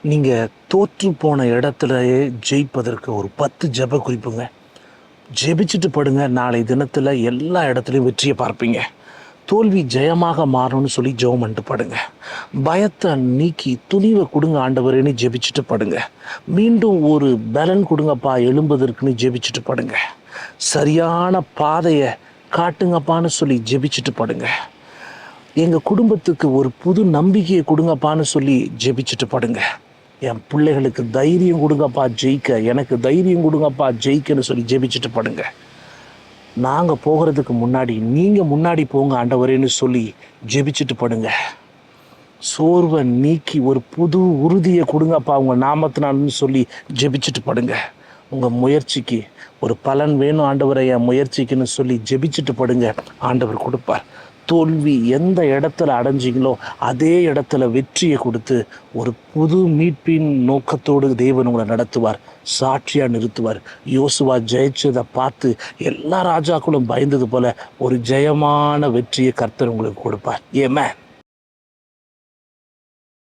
நீங்கள் தோற்று போன இடத்துலையே ஜெயிப்பதற்கு ஒரு 10 ஜெப குறிப்புங்க. ஜெபிச்சுட்டு படுங்க. நாளை தினத்தில் எல்லா இடத்துலையும் வெற்றியை பார்ப்பீங்க. தோல்வி ஜெயமாக மாறணும்னு சொல்லி ஜெபம் பண்ணிட்டு படுங்க. பயத்தை நீக்கி துணிவை கொடுங்க ஆண்டவரேன்னு ஜெபிச்சுட்டு படுங்க. மீண்டும் ஒரு பலன் கொடுங்கப்பா எழும்புவதற்குன்னு ஜெபிச்சுட்டு படுங்க. சரியான பாதையை காட்டுங்கப்பான்னு சொல்லி ஜெபிச்சுட்டு படுங்க. எங்கள் குடும்பத்துக்கு ஒரு புது நம்பிக்கையை கொடுங்கப்பான்னு சொல்லி ஜெபிச்சுட்டு படுங்க. என் பிள்ளைகளுக்கு தைரியம் கொடுங்கப்பா ஜெயிக்க, எனக்கு தைரியம் கொடுங்கப்பா ஜெயிக்கன்னு சொல்லி ஜெபிச்சுட்டு படுங்க. நாங்கள் போகிறதுக்கு முன்னாடி நீங்கள் முன்னாடி போங்க ஆண்டவரேன்னு சொல்லி ஜெபிச்சுட்டு படுங்க. சோர்வை நீக்கி ஒரு புது உறுதியை கொடுங்கப்பா உங்கள் நாமத்தினான்னு சொல்லி ஜெபிச்சுட்டு படுங்க. உங்கள் முயற்சிக்கு ஒரு பலன் வேணும் ஆண்டவரை என் முயற்சிக்குன்னு சொல்லி ஜெபிச்சுட்டு படுங்க. ஆண்டவர் கொடுப்பார். தோல்வி எந்த இடத்துல அடைஞ்சிங்களோ அதே இடத்துல வெற்றியை கொடுத்து ஒரு புது மீட்பின் நோக்கத்தோடு தேவன் உங்களை நடத்துவார், சாட்சியாக நிறுத்துவார். யோசுவா ஜெயிச்சதை பார்த்து எல்லா ராஜாக்களும் பயந்தது போல ஒரு ஜெயமான வெற்றியை கர்த்தர் உங்களுக்கு கொடுப்பார். ஏமே